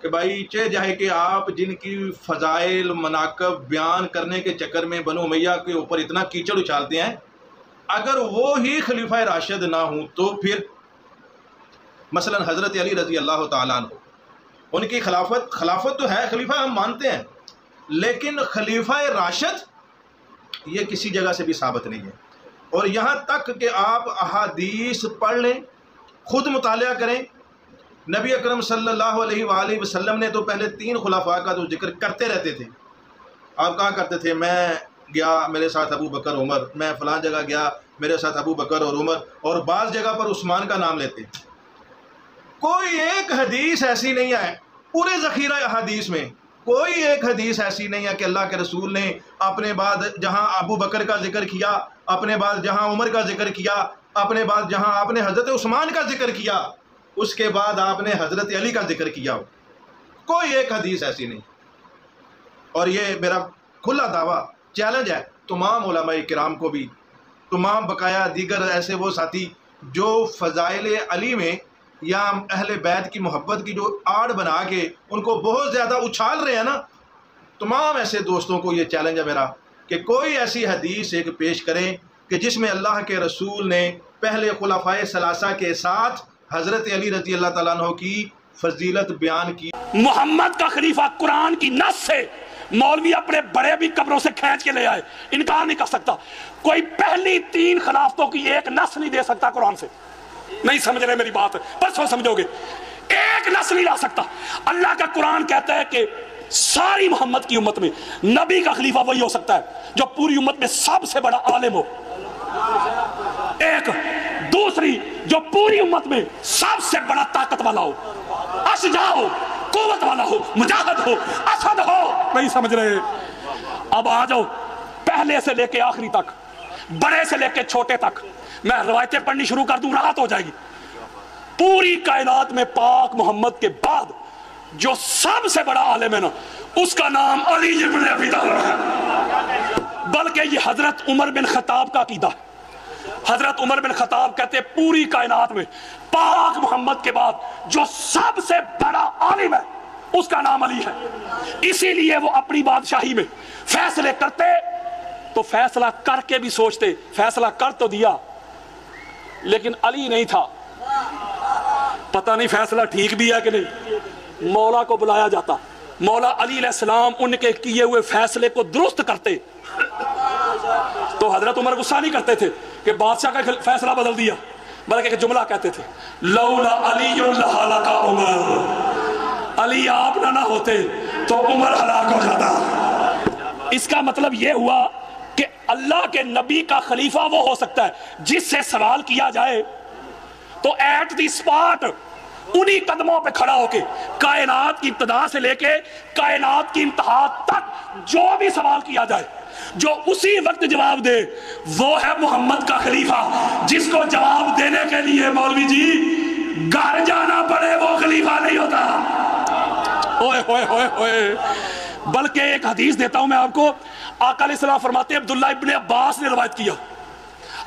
کہ بھائی چہ جائے کہ آپ جن کی فضائل مناقب بیان کرنے کے چکر میں بنو امیہ کے اوپر اتنا کیچڑ اچھالتے ہیں، اگر وہ ہی خلیفہ راشد نہ ہوں تو پھر مثلا حضرت علی رضی اللہ تعالیٰ عنہ، ان کی خلافت تو ہے، خلیفہ ہم مانتے ہیں، لیکن خلیفہ راشد یہ کسی جگہ سے بھی ثابت نہیں ہے۔ اور یہاں تک کہ آپ احادیث پڑھ لیں، خود مطالعہ کریں، نبی اکرم صلی اللہ علیہ وآلہ وسلم نے تو پہلے 3 خلفاء کا تو ذکر کرتے رہتے تھے۔ آپ کہا کرتے تھے میں گیا میرے ساتھ ابو بکر عمر، میں فلاں جگہ گیا میرے ساتھ ابو بکر اور عمر، اور بعض جگہ پر عثمان کا نام لیتے۔ کوئی ایک حدیث ایسی نہیں ہے پورے ذخیرہ حدیث میں، کوئی ایک حدیث ایسی نہیں ہے کہ اللہ کے رسول نے اپنے بعد جہاں ابو بکر کا ذکر کیا، اپنے بعد جہاں عمر کا ذکر کیا، اپنے بعد جہاں آپ نے حضرت عثمان کا ذکر کیا، اس کے بعد آپ نے حضرت علی کا ذکر کیا ہو۔ کوئی ایک حدیث ایسی نہیں۔ اور یہ میرا کھلا دعویٰ چیلنج ہے تمام علماء کرام کو بھی، تمام بقایا دیگر ایسے وہ ساتھی جو فضائل علی میں یا اہل بیت کی محبت کی جو آڑ بنا کے ان کو بہت زیادہ اچھال رہے ہیں نا، تمام ایسے دوستوں کو یہ چیلنج ہے میرا کہ کوئی ایسی حدیث ایک پیش کریں کہ جس میں اللہ کے رسول نے پہلے خلفائے ثلاثہ کے ساتھ حضرت علی رضی اللہ تعالیٰ عنہ کی فضیلت بیان کی۔ محمد کا خلیفہ قرآن کی نص سے مولوی اپنے بڑے بھی قبروں سے کھینچ کے لے آئے، انکار نہیں کر سکتا۔ کوئی پہلی 3 خلافتوں کی ایک نص نہیں دے سکتا قرآن سے۔ نہیں سمجھ رہے میری بات، پرسوں سمجھو گے، ایک نص نہیں لا سکتا۔ اللہ کا قرآن کہتا ہے کہ ساری محمد کی امت میں نبی کا خلیفہ وہی ہو سکتا ہے جو پوری امت میں سب سے بڑا عالم ہو، ایک۔ دوسری، جو پوری امت میں سب سے بڑا طاقت والا ہو، اشجاع ہو، قوت والا ہو، مجاہد ہو، اسد ہو۔ نہیں سمجھ رہے؟ اب آ جاؤ پہلے سے لے کے آخری تک، بڑے سے لے کے چھوٹے تک، میں روایتیں پڑھنی شروع کر دوں راحت ہو جائے گی۔ پوری کائنات میں پاک محمد کے بعد جو سب سے بڑا عالم ہے نا، اس کا نام علی بن ابی طالب ہے، بلکہ یہ حضرت عمر بن خطاب کا عقیدہ ہے۔ حضرت عمر بن خطاب کہتے پوری کائنات میں پاک محمد کے بعد جو سب سے بڑا عالم ہے اس کا نام علی ہے۔ اسی لیے وہ اپنی بادشاہی میں فیصلے کرتے تو فیصلہ کر کے بھی سوچتے، فیصلہ کر تو دیا لیکن علی نہیں تھا، پتہ نہیں فیصلہ ٹھیک بھی ہے کہ نہیں۔ مولا کو بلایا جاتا، مولا علی علیہ السلام ان کے کیے ہوئے فیصلے کو درست کرتے تو حضرت عمر غصہ نہیں کرتے تھے کہ بادشاہ کا فیصلہ بدل دیا، بلکہ ایک جملہ کہتے تھے، لولا علی لہلک عمر، علی آپ نہ ہوتے تو عمر ہلاک ہو جاتا۔ اس کا مطلب یہ ہوا کہ اللہ کے نبی کا خلیفہ وہ ہو سکتا ہے جس سے سوال کیا جائے تو ایٹ دی سپاٹ انہی قدموں پہ کھڑا ہو کے کائنات کی ابتدا سے لے کے کائنات کی انتہا تک جو بھی سوال کیا جائے، جو اسی وقت جواب دے، وہ ہے محمد کا خلیفہ، جس کو جواب دینے کے لیے مولوی جی گھر جانا پڑے وہ خلیفہ نہیں ہوتا۔ اوئے ہوئے ہوئے ہوئے، بلکہ ایک حدیث دیتا ہوں میں آپ کو، آقا علیہ السلام فرماتے ہیں، عبداللہ ابن عباس نے روایت کیا،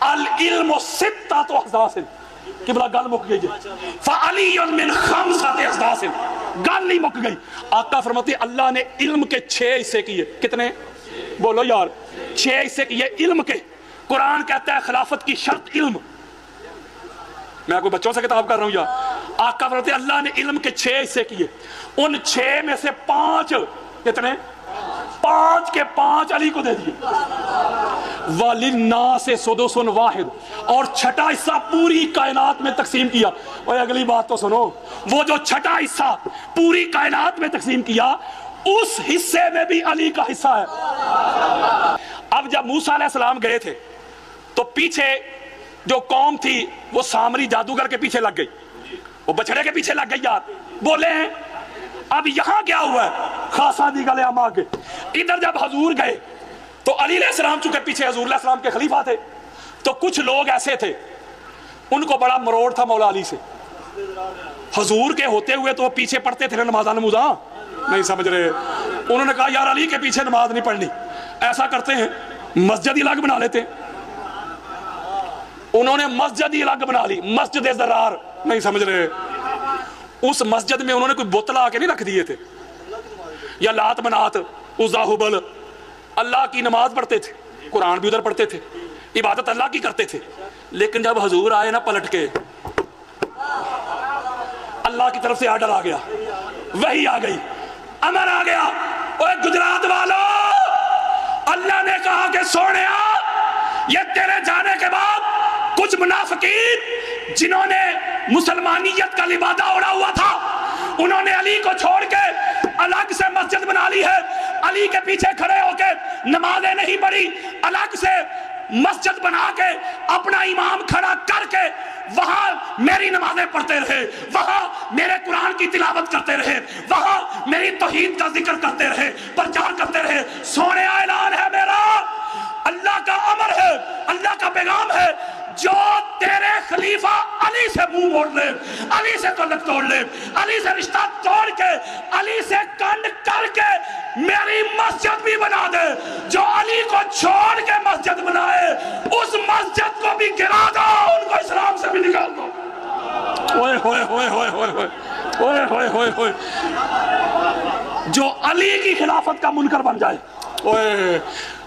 العلم ستۃ احداث، کہ بلا گل مک گئی ہے، فعلی من 5 احداث، گل نہیں مک گئی۔ آقا فرماتے ہیں اللہ نے علم کے 6 حصے کیے، کتنے؟ بولو یار، 6 حصے کیے علم کے۔ قرآن کہتا ہے خلافت کی شرط علم، میں کوئی بچوں سے کتاب کر رہا ہوں یار۔ آقا فرماتے ہیں اللہ نے علم کے 6 حصے کیے، ان 6 میں سے 5 کتنے؟ 5 کے 5 علی کو دے دیے، وَلِلنَّاسِ سُدُسٌ وَاحِدٌ، اور چھٹا حصہ پوری کائنات میں تقسیم کیا۔ اور اگلی بات تو سنو، وہ جو چھٹا حصہ پوری کائنات میں تقسیم کیا اس حصے میں بھی علی کا حصہ ہے۔ اب جب موسیٰ علیہ السلام گئے تھے تو پیچھے جو قوم تھی وہ سامری جادوگر کے پیچھے لگ گئی، وہ بچڑے کے پیچھے لگ گئی یار، بولے ہیں۔ اب یہاں کیا ہوا ہے؟ خاصا دی گلے ہم آگے، ادھر جب حضور گئے تو علی علیہ السلام چونکہ پیچھے حضور علیہ السلام کے خلیفہ تھے تو کچھ لوگ ایسے تھے ان کو بڑا مروڑ تھا مولا علی سے، حضور کے ہوتے ہوئے تو وہ پیچھے پڑھتے تھے نمازاں نہیں سمجھ رہے، انہوں نے کہا یار علی کے پیچھے نماز نہیں پڑھنی، ایسا کرتے ہیں مسجد ہی الگ بنا لیتے ہیں۔ انہوں نے مسجد ہی الگ بنا لی، مسجد ضرار، نہیں سمجھ رہے، اس مسجد میں انہوں نے کوئی بوتل آ کے نہیں رکھ دیے تھے یا لات منات عزا ہبل. اللہ کی نماز پڑھتے تھے, قرآن بھی ادھر پڑھتے تھے, عبادت اللہ کی کرتے تھے. لیکن جب حضور آئے نا پلٹ کے, اللہ کی طرف سے آرڈر آ گیا, وحی آ گئی, امر آ گیا. اوے گجرات والو, اللہ نے کہا کہ سونیا یہ تیرے جانے کے بعد کچھ منافقین جنہوں نے مسلمانیت کا لبادہ اوڑا ہوا تھا, انہوں نے علی کو چھوڑ کے الگ سے مسجد بنا لی ہے, علی کے پیچھے کھڑے ہو کے نمازیں نہیں پڑھی, الگ سے مسجد بنا کے اپنا امام کھڑا کر کے وہاں میری نمازیں پڑھتے رہے, وہاں میرے قرآن کی تلاوت کرتے رہے, وہاں میری توحید کا ذکر کرتے رہے, پرچار کرتے رہے. سونے اعلان ہے میرا, اللہ کا امر ہے, اللہ کا پیغام ہے, جو تیرے خلیفہ علی سے منہ موڑ لے, علی سے تعلق توڑ لے, علی سے رشتہ توڑ کے, علی سے کنڈ کر کے میری مسجد بھی بنا دے, جو علی کو چھوڑ کے مسجد بنائے اس مسجد کو بھی گرا دو, ان کو اسلام سے بھی نکال دو. اوئے ہوئے ہوئے ہوئے ہوئے ہوئے ہوئے ہوئے ہوئے ہوئے, جو علی کی خلافت کا منکر بن جائے. اوئے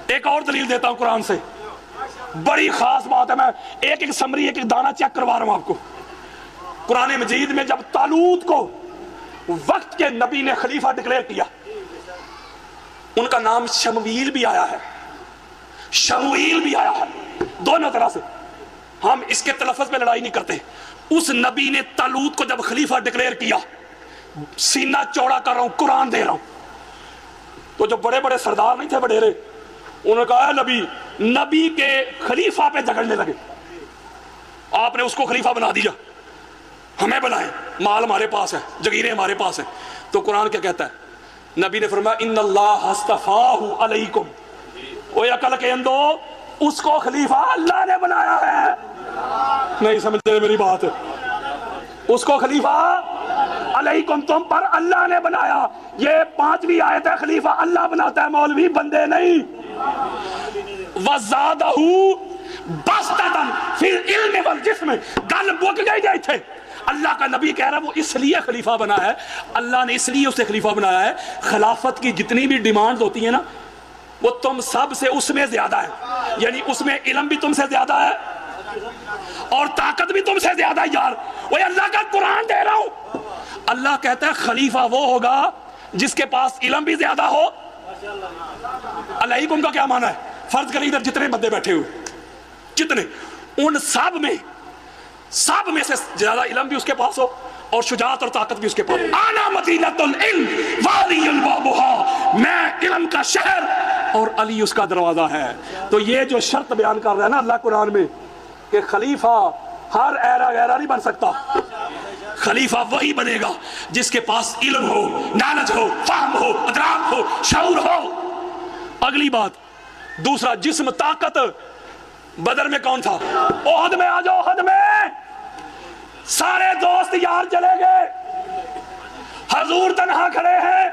ایک اور دلیل دیتا ہوں قرآن سے, بڑی خاص بات ہے, میں ایک ایک سمری ایک ایک دانہ چیک کروا رہا ہوں آپ کو. قرآن مجید میں جب طالوت کو وقت کے نبی نے خلیفہ ڈکلیئر کیا, ان کا نام شمویل بھی آیا ہے, شمویل بھی آیا ہے, دونوں طرح سے. ہم اس کے تلفظ پہ لڑائی نہیں کرتے. اس نبی نے طالوت کو جب خلیفہ ڈکلیئر کیا, سینہ چوڑا کر رہا ہوں, قرآن دے رہا ہوں, تو جو بڑے بڑے سردار نہیں تھے وڈیرے, انہوں نے کہا اے نبی, نبی کے خلیفہ پہ جھگڑنے لگے, آپ نے اس کو خلیفہ بنا دیا, ہمیں بنائیں, مال ہمارے پاس ہے, جگیریں ہمارے پاس ہیں. تو قرآن کیا کہتا ہے؟ نبی نے فرمایا ان اللہ اصطفاہ علیکم, اوے عقل کے اندو, اس کو خلیفہ اللہ نے بنایا ہے. نہیں سمجھتے میری بات, اس کو خلیفہ علیکم تم پر اللہ نے بنایا. یہ 5ویں آیت ہے, خلیفہ اللہ بناتا ہے, مولوی بندے نہیں. وَزَادَهُ بَسْطَةً فِي الْعِلْمِ وَالْجِسْمِ, گل بک گئی جائے تھے. اللہ کا نبی کہہ رہا ہے وہ اس لیے خلیفہ بنا ہے, اللہ نے اس لیے اسے خلیفہ بنایا ہے. خلافت کی جتنی بھی ڈیمانڈ ہوتی ہیں نا, وہ تم سب سے اس میں زیادہ ہے. یعنی اس میں علم بھی تم سے زیادہ ہے اور طاقت بھی تم سے زیادہ ہے. یار وہ اللہ کا قرآن دے رہا ہوں, اللہ کہتا ہے خلیفہ وہ ہوگا جس کے پاس علم بھی زیادہ ہو. علیکم کا کیا معنی ہے؟ فرض کریں ادھر جتنے بندے بیٹھے ہوئے, جتنے, ان سب میں سے زیادہ علم بھی اس کے پاس ہو اور شجاعت اور طاقت بھی اس کے پاس. انا مدینۃ العلم والی بابھا, میں علم کا شہر اور علی اس کا دروازہ ہے. تو یہ جو شرط بیان کر رہا ہے نا اللہ قرآن میں کہ خلیفہ ہر ایرا غیرہ نہیں بن سکتا, خلیفہ وہی بنے گا جس کے پاس علم ہو, نالج ہو, فہم ہو, ادراک ہو, شعور ہو. اگلی بات, دوسرا جسم, طاقت. بدر میں کون تھا؟ احد میں آ جاؤ, احد میں سارے دوست یار چلے گئے, حضور تنہا کھڑے ہیں,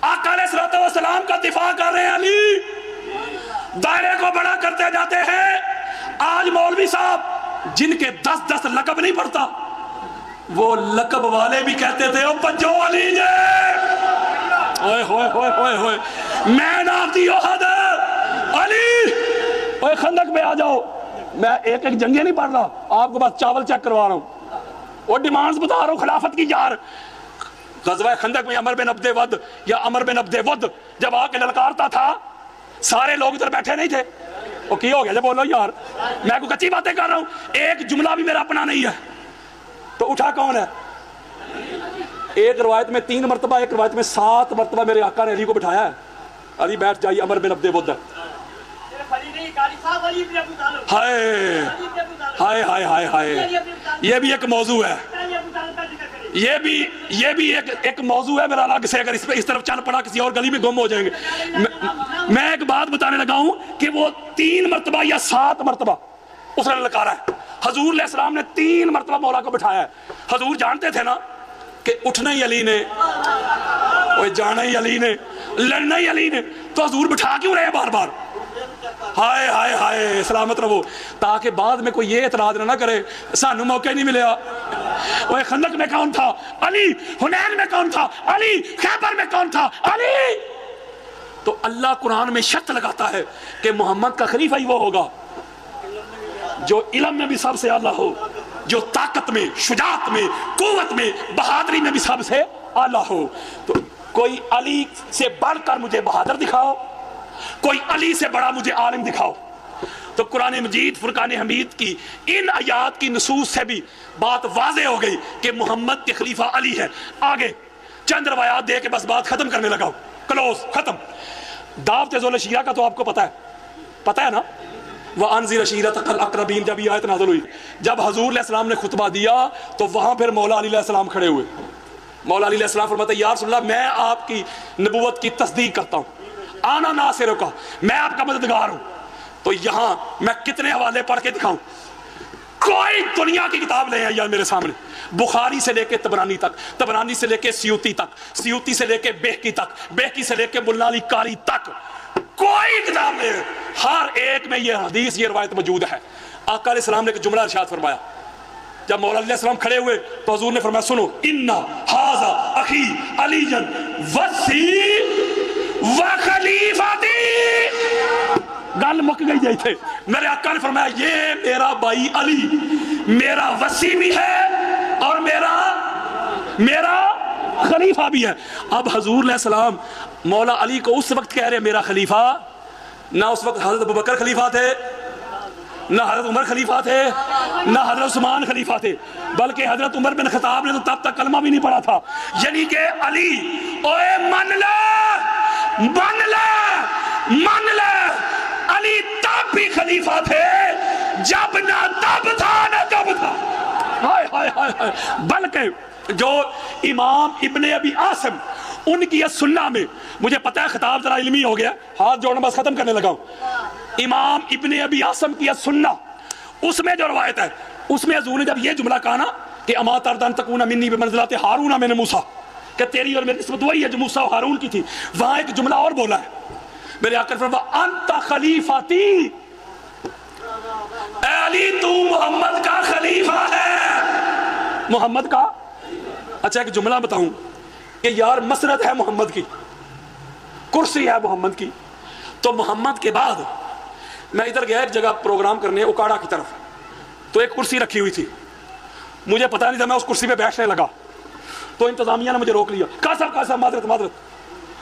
آقا علیہ الصلوۃ والسلام کا دفاع کر رہے ہیں. علی دائرے کو بڑا کرتے جاتے ہیں. آج مولوی صاحب جن کے 10 لقب نہیں پڑتا, وہ لقب والے بھی کہتے تھے او بجو علی جے, اوئے ہوئے ہوئے ہوئے ہوئے, مین آف دی احد علی. اوئے خندق میں آ جاؤ, میں ایک ایک جنگیں نہیں پڑھ رہا, آپ کو بس چاول چیک کروا رہا ہوں, اور ڈیمانڈز بتا رہا ہوں خلافت کی. یار غزوہ خندق میں عمر بن عبد ود یا عمر بن عبد ود جب آ کے للکارتا تھا, سارے لوگ ادھر بیٹھے نہیں تھے. وہ کی ہو گیا جب بولو یار, میں کوئی کچی باتیں کر رہا ہوں, ایک جملہ بھی میرا اپنا نہیں ہے. تو اٹھا کون ہے؟ ایک روایت میں 3 مرتبہ, ایک روایت میں 7 مرتبہ میرے آقا نے علی کو بٹھایا ہے. علی بیٹھ جائیے, عمر بن عبد ود. ہائے ہائے ہائے ہائے ہائے, یہ بھی ایک موضوع ہے, یہ بھی ایک موضوع ہے میرا الگ سے. اگر اس طرف چل پڑا کسی اور گلی میں گم ہو جائیں گے. میں ایک بات بتانے لگا ہوں کہ وہ 3 مرتبہ یا 7 مرتبہ اس نے للکارا ہے. حضور علیہ السلام نے 3 مرتبہ مولا کو بٹھایا ہے. حضور جانتے تھے نا کہ اٹھنا ہی علی نے, جانا ہی علی نے, لڑنا ہی علی نے, تو حضور بٹھا کیوں رہے بار بار؟ ہائے ہائے ہائے, سلامت رہو, تاکہ بعد میں کوئی یہ اعتراض نہ کرے سانو موقع نہیں ملیا. وہ خندق میں کون تھا؟ علی. حنین میں کون تھا؟ علی. خیبر میں کون تھا؟ علی. تو اللہ قرآن میں شرط لگاتا ہے کہ محمد کا خلیفہ ہی وہ ہوگا جو علم میں بھی سب سے اعلیٰ ہو، جو طاقت میں، شجاعت میں، قوت میں، بہادری میں بھی سب سے اعلیٰ ہو. تو کوئی علی سے بڑھ کر مجھے بہادر دکھاؤ، کوئی علی سے بڑا مجھے عالم دکھاؤ. تو قرآن مجید فرقان حمید کی ان آیات کی نصوص سے بھی بات واضح ہو گئی کہ محمد کے خلیفہ علی ہے. آگے چند روایات دے کے بس بات ختم کرنے لگا، کلوز، ختم. دعوت ذوال شیعہ کا تو آپ کو پتہ ہے نا. وَأَنذِرْ عَشِيرَتَكَ الْأَقْرَبِينَ جب یہ آیت نازل ہوئی، جب حضور علیہ السلام نے خطبہ دیا تو وہاں پھر مولا علی علیہ السلام کھڑے ہوئے. مولا علی علیہ السلام فرماتے ہیں یا رسول اللہ میں آپ کی نبوت کی تصدیق کرتا ہوں، آنا ناصرک، میں آپ کا مددگار ہوں. تو یہاں میں کتنے حوالے پڑھ کے دکھاؤں؟ کوئی دنیا کی کتاب لے آئی میرے سامنے، بخاری سے لے کے طبرانی تک، طبرانی سے لے کے سیوطی تک، سیوطی سے لے کے بہقی تک، بہقی سے لے کے ملا علی قاری تک، کوئی کتاب لے، ہر ایک میں یہ حدیث، یہ روایت موجود ہے. آقا علیہ السلام نے ایک جملہ ارشاد فرمایا. جب مولا علیہ السلام کھڑے ہوئے تو حضور نے فرمایا سنو، اِنَّ هَذَا أَخِي عَلِيٌّ وَصِّي وَخَلِيفَتِي. گل مک گئی جائی تھے. میرے آقا نے فرمایا یہ میرا بھائی علی میرا وصی بھی ہے اور میرا خلیفہ بھی ہے. اب حضور علیہ السلام مولا علی کو اس وقت کہہ رہے میرا خلیفہ، نہ اس وقت حضرت ابوبکر خلیفہ تھے، نہ حضرت عمر خلیفہ تھے، نہ حضرت عثمان خلیفہ تھے، بلکہ حضرت عمر بن خطاب نے تو تب تک کلمہ بھی نہیں پڑھا تھا. یعنی کہ علی اوے من لے علی تب بھی خلیفہ تھے جب نہ تب تھا نہ تب تھا. ہائے ہائے ہائے. بلکہ جو امام ابن ابی عاصم ان کی سنہ میں، مجھے پتہ ہے خطاب ذرا علمی ہو گیا، ہاتھ جوڑنا بس ختم کرنے لگا ہوں. امام ابن ابی عاصم کی سنہ، اس میں جو روایت ہے اس میں حضور نے جب یہ جملہ کہا نا کہ اما ترضی ان تکون منی بمنزلۃ ہارون من موسیٰ، کہ تیری اور میری نسبت وہی ہے جو موسیٰ و ہارون کی تھی. وہاں ایک جملہ اور بولا ہے میرے آقا نے فرمایا انت خلیفتی، اے علی تو محمد کا خلیفہ ہے. محمد کا، اچھا ایک جملہ بتاؤں کہ یار مسرت ہے محمد کی، کرسی ہے محمد کی. تو محمد کے بعد میں ادھر گیا ایک جگہ پروگرام کرنے اکاڑا کی طرف، تو ایک کرسی رکھی ہوئی تھی، مجھے پتہ نہیں تھا، میں اس کرسی پہ بیٹھنے لگا تو انتظامیہ نے مجھے روک لیا. کہا صاحب معذرت،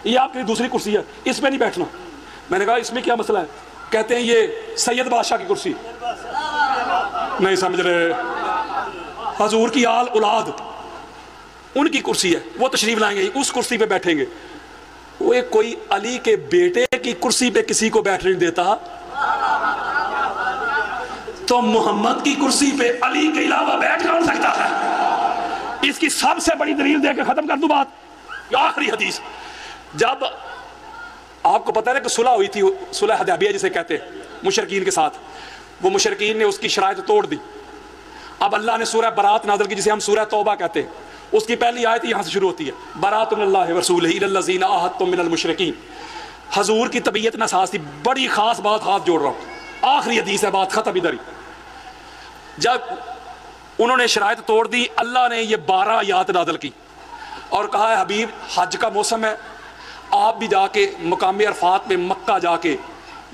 یہ آپ کی دوسری کرسی ہے، اس پہ نہیں بیٹھنا. میں نے کہا اس میں کیا مسئلہ ہے؟ کہتے ہیں یہ سید بادشاہ کی کرسی. نہیں سمجھ رہے، حضور کی آل اولاد ان کی کرسی ہے، وہ تشریف لائیں گے، اس کرسی پہ بیٹھیں گے. وہ کوئی علی کے بیٹے کی کرسی پہ کسی کو بیٹھنے نہیں دیتا، تو محمد کی کرسی پہ علی کے علاوہ بیٹھ کون سکتا ہے؟ اس کی سب سے بڑی دلیل دے کے ختم کر دوں بات. آخری حدیث، جب آپ کو پتہ ہے کہ صلح ہوئی تھی، صلح حدیبیہ جسے کہتے ہیں، مشرکین کے ساتھ، وہ مشرکین نے اس کی شرائط توڑ دی. اب اللہ نے سورہ برات نازل کی جسے ہم سورہ توبہ کہتے ہیں. اس کی پہلی آیت یہاں سے شروع ہوتی ہے، برات من اللہ ورسولہ الی الذین عاہدتم من المشرکین. حضور کی طبیعت ناساز تھی. بڑی خاص بات ہاتھ جوڑ رہا ہوں، آخری حدیث ہے، بات ختم ادھر ہی. جب انہوں نے شرائط توڑ دی، اللہ نے یہ 12 آیات نازل کی اور کہا ہے حبیب حج کا موسم ہے، آپ بھی جا کے مقام عرفات میں مکہ جا کے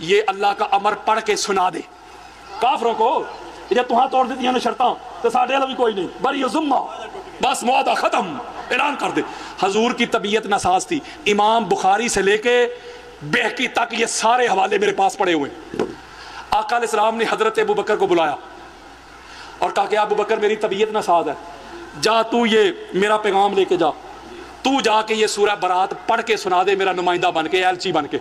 یہ اللہ کا امر پڑھ کے سنا دے کافروں کو. جب تمہاں توڑ دیتی ہیں شرطاں تو ساڑھے بھی کوئی نہیں، بری ذمہ، بس معاہدہ ختم، اعلان کر دے. حضور کی طبیعت ناساز تھی. امام بخاری سے لے کے بہقی تک یہ سارے حوالے میرے پاس پڑے ہوئے ہیں. آقا علیہ السلام نے حضرت ابوبکر کو بلایا اور کہا کہ ابوبکر میری طبیعت ناساز ہے، جا تو یہ میرا پیغام لے کے جا، تو جا کے یہ سورہ برات پڑھ کے سنا دے میرا نمائندہ بن کے، ایلچی بن کے.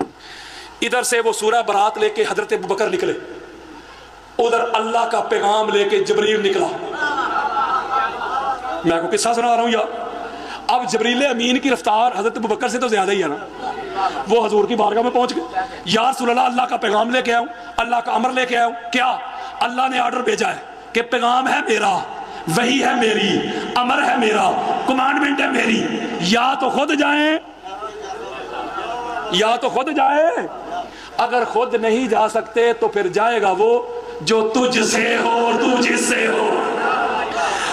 ادھر سے وہ سورہ برات لے کے حضرت ابوبکر نکلے، ادھر اللہ کا پیغام لے کے جبریل نکلا. میں کو قصہ سنا رہا ہوں یار. اب جبریل امین کی رفتار حضرت ابوبکر سے تو زیادہ ہی ہے نا. وہ حضور کی بارگاہ میں پہنچ گئے، یا رسول اللہ اللہ کا پیغام لے کے آؤں، اللہ کا امر لے کے آؤں. کیا؟ اللہ نے آرڈر بھیجا ہے کہ پیغام ہے میرا، وحی ہے میری، امر ہے میرا، کمانڈمنٹ ہے میری، یا تو خود جائیں یا تو خود جائیں. اگر خود نہیں جا سکتے تو پھر جائے گا وہ جو تجھ سے ہو، تو جس سے ہو.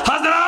حضرات